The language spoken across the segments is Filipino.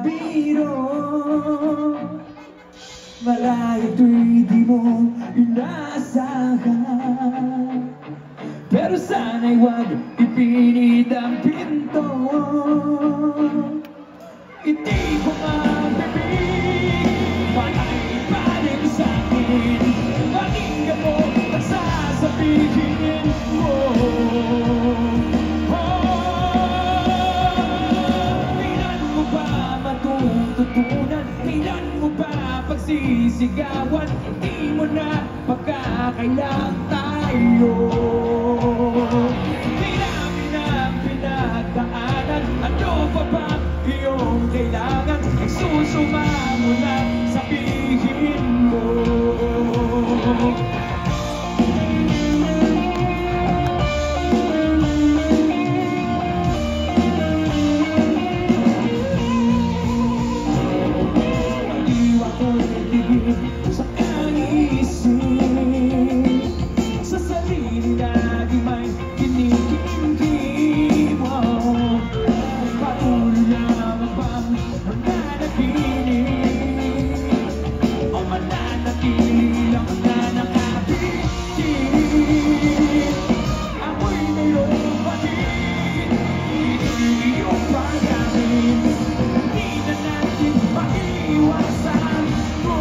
biro. Malayo to'y di mo inaasahan, pero sana'y huwag ipinit ang pinto. Hindi ko mabibig, pala'y ipanin sa'kin. Pakinggan mo ang sasabihin mo. Kailan mo ba matututunan? Kailan mo ba pagsisigawan? Hindi mo na magkakailang tayo. Marami na pinagdaanan, ano pa ba iyong kailangan? Susuma mo na, sabihin mo. Iwan ko nagtigil sa kaisip, sa sarili na di may kinikindi mo. Patuloy lamang bang mananaginig, o mananatili lang na nakabitin? Ako'y mayroong patin, hindi iyong pagkamin. Hindi na natin maiwasan mo.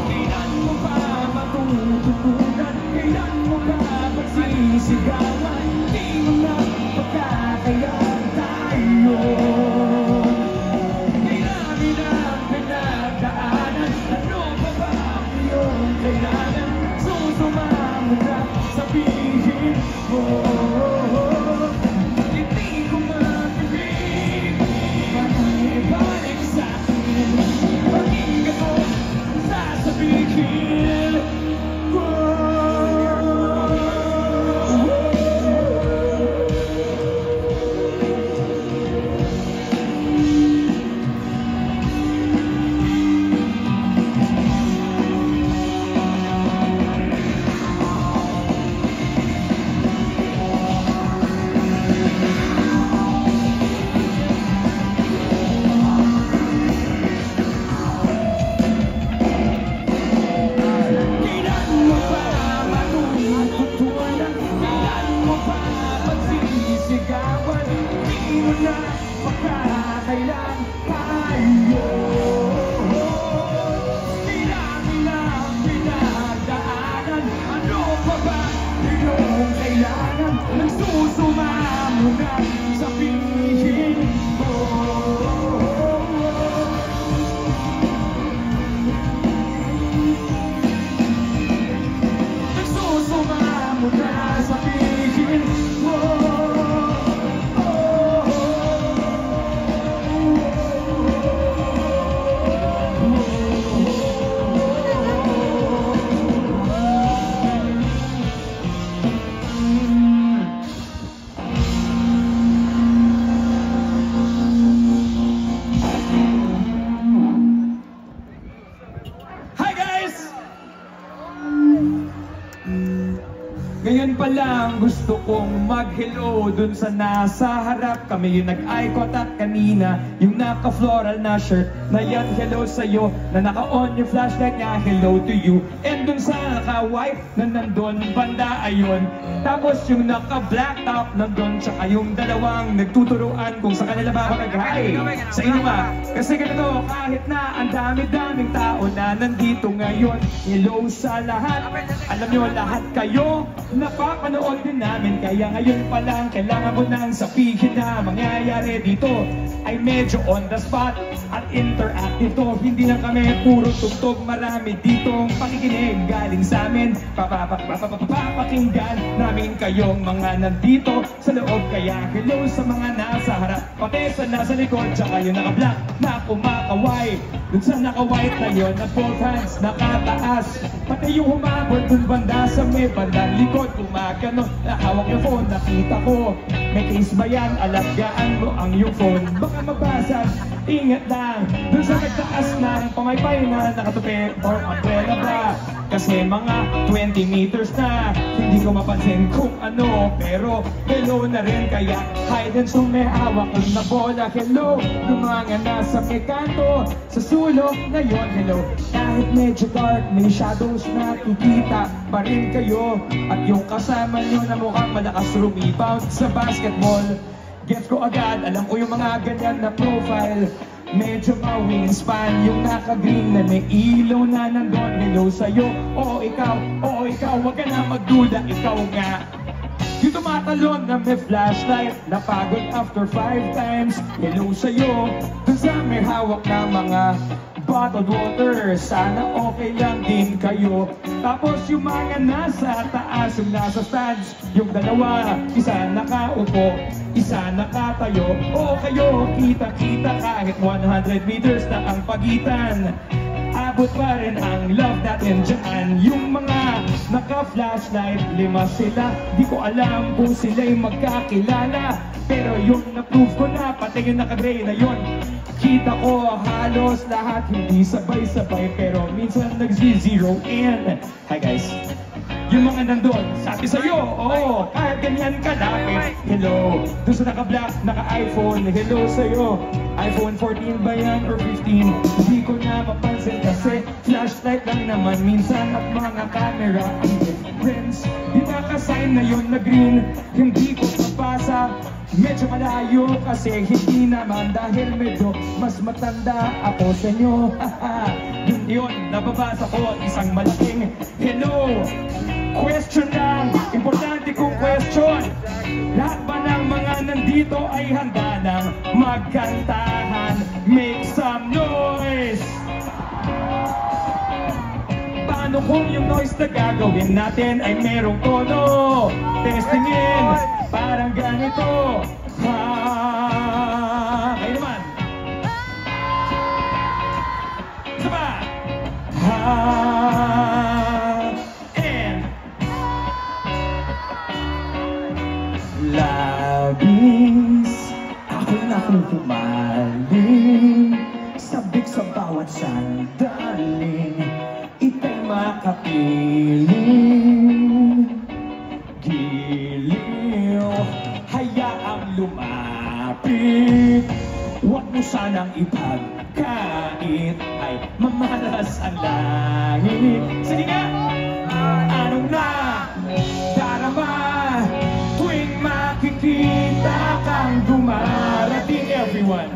Kailan mo ba matututunan? Kailan mo ba magsisigawan? Hindi mo na magkakailan tayo. Marami na pinagdaanan, ano pa ba iyong kailangan? Susuma mo na, sabihin mo. Hindi ko mabibig, pakibalik sa'kin. Pakinggan mo ang sasabihin mo. Kailan mo ba matututunan? Kailan mo ba magsisigawan? Hindi mo na magkakailan tayo. Marami na pinagdaanan, ano pa ba iyong kailangan? Nagsusuma mo na, sabihin mo. Nagsusuma mo na, sabihin mo. Hi guys! Ngayon pa lang gusto kong mag-hello dun sa nasa harap. Kami yung nag-eye contact kanina, yung naka-floral na shirt na yan, hello sa'yo. Na naka-on yung flashlight niya, hello to you. And dun sa naka-white na nandun banda, ayun. Tapos yung naka-black top nandun, tsaka yung dalawang nagtuturuan kung sa kanila ba mag-hi. Sa inyo ba? Kasi ganito, kahit na ang dami-daming tao na nandito ngayon, hello sa lahat. Alam nyo, lahat kayo napapanood din namin. Kaya ngayon pa lang kailangan ko nang sabihin na mangyayari dito ay medyo on the spot at interactive to. Hindi lang kami puro tugtog, marami ditong pakikinig galing sa amin. Papapakinggan namin kayong mga nandito sa loob. Kaya hello sa mga nasa harap, pati sa nasa likod, tsaka yung naka-black na kumakaway. Dun sa naka-white na yun, na both hands nakataas, pati yung humabot dun banda sa may bandang likod, gumagano, hawak yung phone, nakita ko May case ba yan? Alagaan mo ang iyong phone. Baka mabasag, ingat lang. Doon sa nagtaas ng pamaypay na nakatupi or umbrella ba? Kasi mga 20 meters na, hindi ko mapansin kung ano. Pero hello na rin, kaya hide and so may hawak na bola. Hello, yung mga nasa may kanto, sa sulok na yon. Hello, kahit medyo dark, may shadows na kikita pa rin kayo. At yung kasama nyo na mukhang malakas rebound sa basketball. Gets ko agad, alam ko yung mga ganyan na profile. Medyo ma-wingspan, yung naka-green na may ilaw na nandun. Hello sa'yo, oo ikaw, wag ka na magduda, ikaw nga. Yung tumatalon na may flashlight, napagod after 5 times. Hello sa'yo, dun sa may hawak na mga bottled water, sana okay lang din kayo. Tapos yung mga nasa taas, yung nasa stands, yung dalawa, isa nakaupo, isa nakatayo. O kayo, kita-kita kahit 100 meters na ang pagitan. Abot pa rin ang love natin dyan. Yung mga naka-flashlight, 5 sila. Di ko alam kung sila'y magkakilala. Pero yung na-prove ko na, pati yung naka-gray na yun, kita ko halos lahat, hindi sabay-sabay, pero minsan nag-zero in. Hi guys. Yung mga nandun, sabi sa'yo, oo, kahit ganyan ka lapit. Hello, doon sa naka-black, naka-iPhone, hello sa'yo. iPhone 14 ba yan or 15? Hindi ko na mapansin kasi flashlight lang naman minsan at mga camera ang difference. Yung naka-sign na yun na green, hindi ko mapasa. Medyo malayo kasi hindi naman dahil medyo mas matanda ako sa inyo. Yun, nababasa ko isang malaking hello. Question lang, importante kong question. Lahat ba ng mga nandito ay handa ng magkantahan? Make some noise! Paano kung yung noise na gagawin natin ay merong tono? Testingin, parang ganito. Ha, kayo naman. Isa pa. Ha, and labis ako na humaling, sabik sa bawat sandaling, ika'y makapiling. Giliw, hayaang lumapit, huwag mo sanang ipagkait, ay mamalas ang langit. Sige nga! Anong na darama tuwing makikita kang dumarating? Everyone,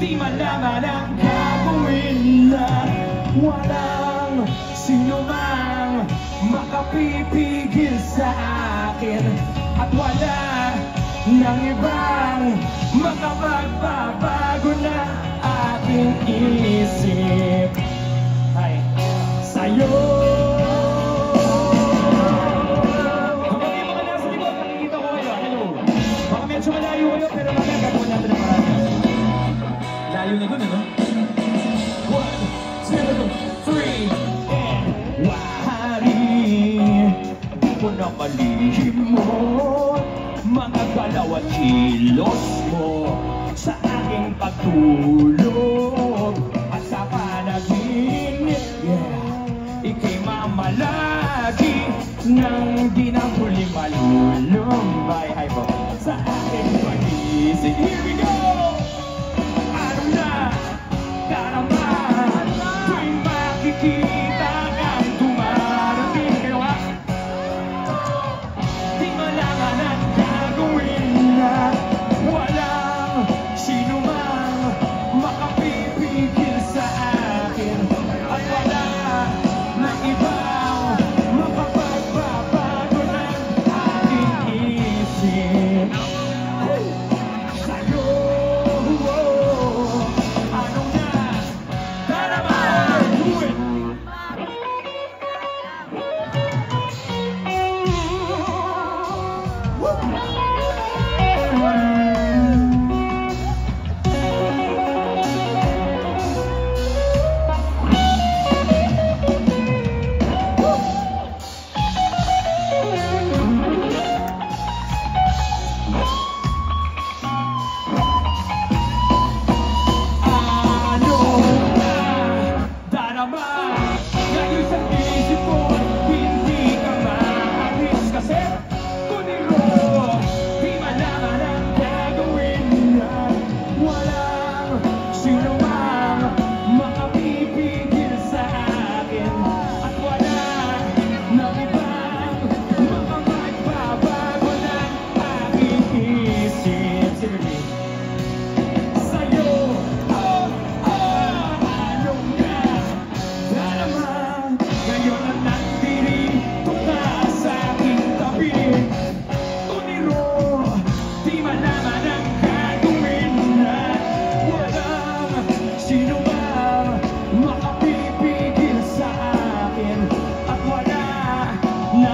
di malaman ang gagawin na walang sino mang makapipigil sa akin, at wala nang ibang makapagbabago na aking isip. Ay, sa'yo. Hanggang yung mga nasa likod, nakikita ko kayo. Hello. Baka medyo malayo kayo, pero mamaya gagawin natin ang marami. Layo na dun, ano? 1, 2, 3, and wahari. Di ko na malihim mo mga galaw at kilos mo sa aking pagtulog at sa panaginip. Yeah. Ika'y mamalagi nang di na huli malulumbay. Hi po. Sa aking pag-isip. Here we go! Ano na darama tuwing makikita kang dumarating? Kayo ha? Di malaman ang gagawin na walang sino mang makapipigil sa akin, at wala na ibang makapagbabago ng aking isip.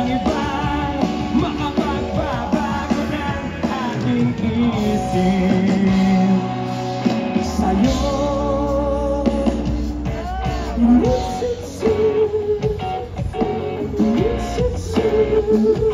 walang ibang makapagbabago ng aking isip sa'yo. Thank you.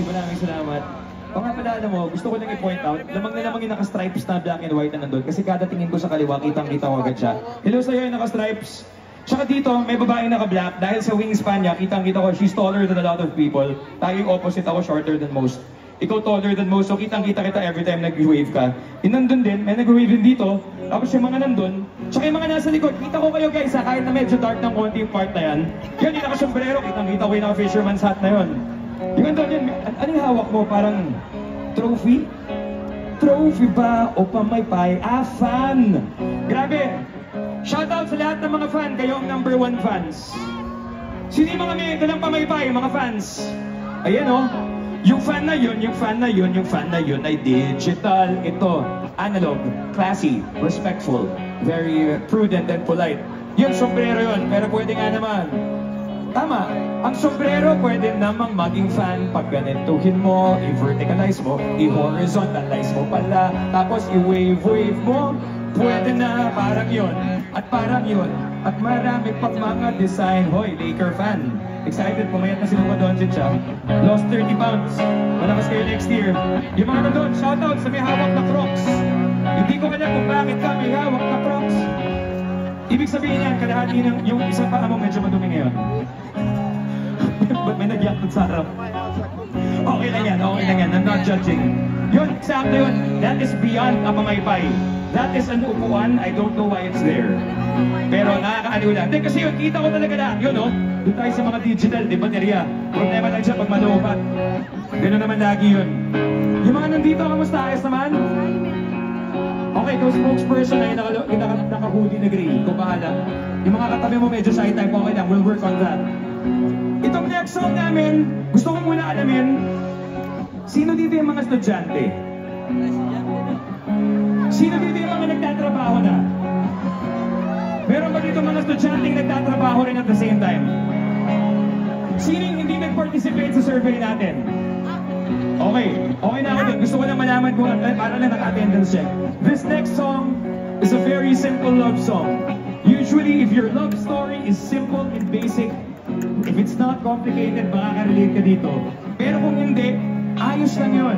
Maraming salamat. O nga pala, alam mo, gusto ko lang i-point out, lamang na lamang yung naka-stripes na black and white na nandun. Kasi kada tingin ko sa kaliwa, kitang-kita ko agad siya. Hello sa'yo yung naka-stripes. Tsaka dito, may babaeng naka-black. Dahil sa wingspan niya, kitang-kita ko, she's taller than a lot of people. Tayo yung opposite, ako shorter than most. Ikaw taller than most, so kitang-kita kita every time nag-wave ka. Yung nandun din, may nag-wave din dito. Tapos yung mga nandun, tsaka yung mga nasa likod. Kita ko kayo guys, kahit na medyo dark ng konti yung part na yan. Yan, yung naka-sombrero, kitang-kita ko yung naka-fisherman's hat na yun. Yung andun yun, anong hawak mo? Parang trophy? Trophy ba o pamaypay? Fan! Grabe! Shoutout sa lahat ng mga fan, kayo ang #1 fans. Sino yung mga may dalang pamaypay, mga fans? Ayan o. Yung fan na yun, yung fan na yun, yung fan na yun ay digital. Ito, analog, classy, respectful, very prudent and polite. Yung sombrero yun, pero pwede nga naman. Tama, ang sombrero pwede namang maging fan pag ganituhin mo, i-verticalize mo, i-horizontalize mo pala, tapos i-wave-wave mo, pwede na parang yun, at parang yun, at marami pang mga design. Hoy, Laker fan, excited, pumayat na si Luka Doncic siya, lost 30 pounds, malakas kayo next year. Yung mga nandun, shoutout sa may hawak na Crocs. Hindi ko alam kung bakit ka may hawak na Crocs. Ibig sabihin yan, kalahati ng yung isang paa mo medyo madumi ngayon. Ba't may nagyakot sa harap? Okay lang yan, I'm not judging. Yun, sakto yun. That is beyond a pamaypay. That is an upuan, I don't know why it's there. Pero nakakaaliw lang. Hindi, kasi yun, kita ko talaga lang. Yun, no? Doon tayo sa mga digital, di baterya. Problema lang siya pag malupat. Gano'n naman lagi yun. Yung mga nandito, kamusta? Ayos naman? Okay, those spokesperson na yung naka-hoodie na green, kung bahala. Yung mga katabi mo medyo shy type, okay lang, we'll work on that. Itong next song namin, gusto ko muna alamin, sino dito yung mga estudyante? Sino dito yung mga nagtatrabaho na? Meron ba dito mga estudyanteng nagtatrabaho rin at the same time? Sino yung hindi nag-participate sa survey natin? Okay na ako din. Gusto ko lang malaman kung para lang naka-attendance check. This next song is a very simple love song. Usually, if your love story is simple and basic, if it's not complicated, makaka-relate ka dito. Pero kung hindi, ayos lang yun.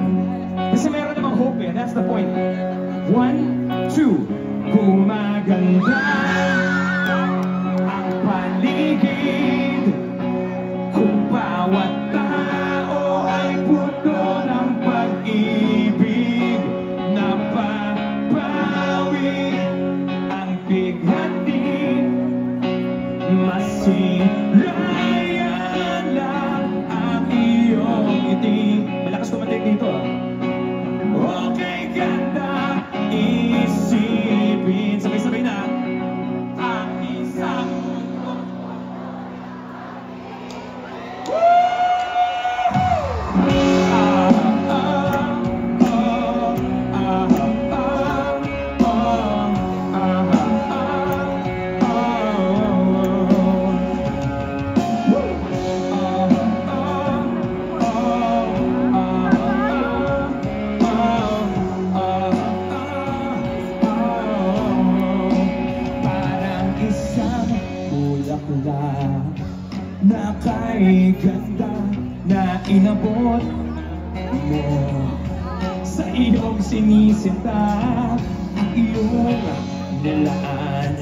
Kasi meron namang hope eh. That's the point. 1, 2, gumaganda ang paligid kung bawat tao ay puno ng pag-ibig na papawi ang bighati masilayan lang ang iyong ngiti. Malakas kumatik dito ah. Okay, ganda isipin. Sabay-sabay na ang isang mundo. Na kay ganda na inabot mo sa iyong sinisinta, ang iyong nilaan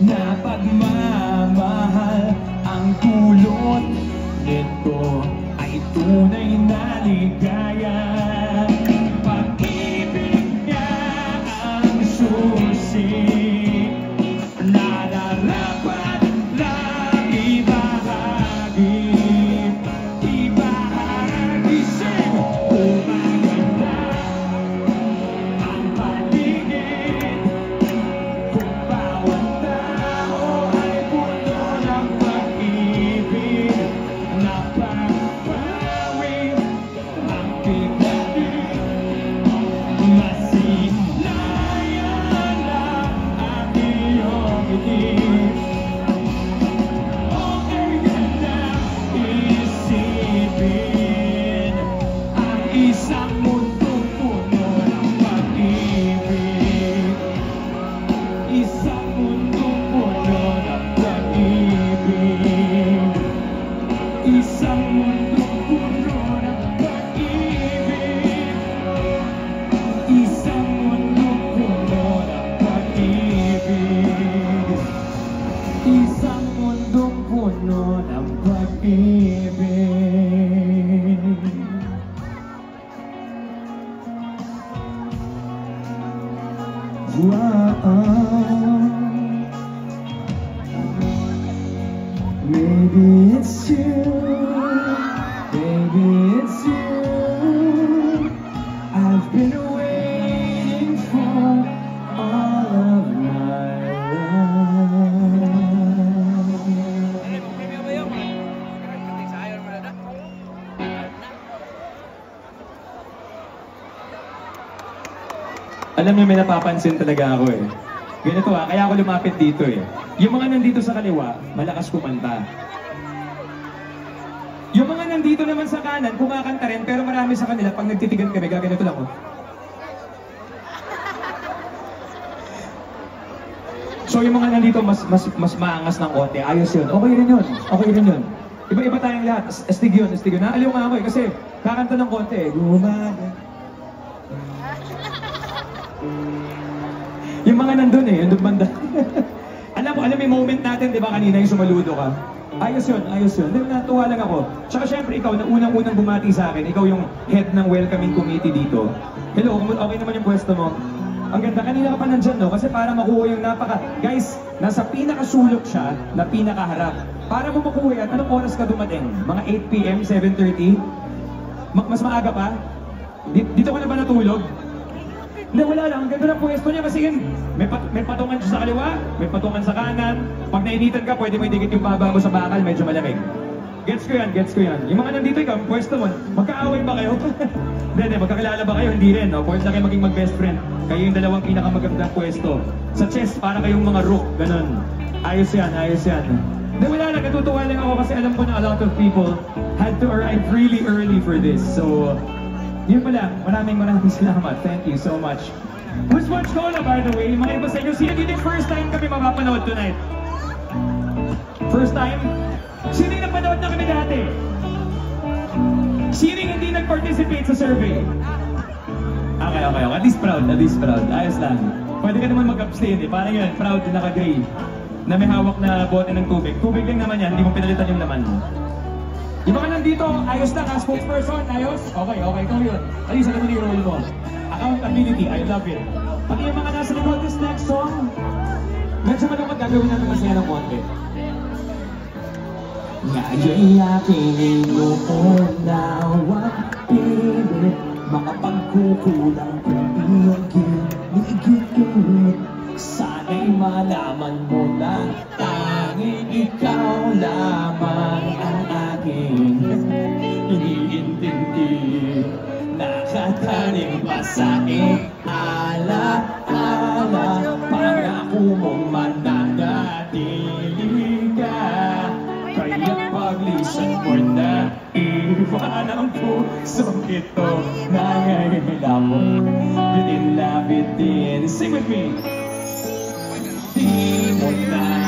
na pagmamahal. Ang kulot nito ay tunay na ligaya. Pag-ibig niya ang susi Okay ka na isipin ang isang mundong puno ng pag-ibig. Isang mundong puno ng pag-ibig. Isang mundong puno ng pag-ibig. Isang mundong puno ng pag-ibig. Isang mundong puno ng pag-ibig. Maybe it's you, maybe it's you. I've been waiting for all of my life. Alam niyo, may napapansin talaga ako eh. Ganito kaya ako lumapit dito eh. Yung mga nandito sa kaliwa, malakas kumanta. Yung mga nandito naman sa kanan, kumakanta rin, pero marami sa kanila, pag nagtitigan kami, gaganito lang oh. So yung mga nandito, mas maangas ng konti. Ayos yun. Okay rin yun. Okay rin yun. Iba-iba tayong lahat. Astig yun, astig yun. Naaliw nga ako eh, kasi kakanta ng konti eh. Gumaga. Yung mga nandun eh, yung banda. alam mo yung moment natin, di ba kanina yung sumaludo ka? Ayos yun, ayos yun. Then natuwa lang ako. Tsaka syempre ikaw, na unang-unang bumati sa akin, ikaw yung head ng welcoming committee dito. Hello, okay naman yung pwesto mo. Ang ganda, kanina ka pa nandyan, no? Kasi para makuha yung Guys, nasa pinakasulok siya, na pinakaharap. Para mo makuha yan, anong oras ka dumating? Mga 8 PM, 7:30? Mas maaga pa? Dito ka na ba natulog? Hindi, wala lang. Ang ganda ng pwesto niya kasi yun, may patungan siya sa kaliwa, may patungan sa kanan. Pag nainitan ka, pwede mo idikit yung baba mo sa bakal, medyo malamig. Gets ko yan, gets ko yan. Yung mga nandito ikaw, pwesto mo, magkaaway ba kayo? Hindi, magkakilala ba kayo? Hindi rin, no? Pwede na kayo maging mag-best friend. Kayo yung dalawang pinakamagandang pwesto. Sa chess, para kayong mga rook, ganun. Ayos yan, ayos yan. Hindi, wala lang. Natutuwa lang ako kasi alam ko na a lot of people had to arrive really early for this. So, yun pala, maraming salamat. Thank you so much. Who's watched Cola, by the way? Mga iba sa inyo, sino yung first time kami mapapanood tonight? First time? Sino yung napanood na kami dati? Sino yung hindi nag-participate sa survey? Okay. At least proud, Ayos lang. Pwede ka naman mag-abstain eh. Parang yun, proud na naka-gray. Na may hawak na bote ng tubig. Tubig lang naman yan, hindi mo pinalitan yung laman. Yung mga nandito, ayos lang, as spokesperson, ayos? Okay, ikaw yun. Alisa naman yung role mo. Accountability, I love it. Pati yung mga nasa likod, this next song, medyo malungkot, gagawin natin masaya ng konti. Ngaya'y aking noon na huwag pilit, makapagkukulang kung iyong ginigit. Sana'y malaman mo na tanging ikaw lamang ang aking iniintindi. Nakatanim pa sa ala-ala, pangako mong mananatili ka. Kaya't paglisan mo na iwan ang pusong ito. Nangangailangan mo bitin-labitin. Sing with me! Di mo na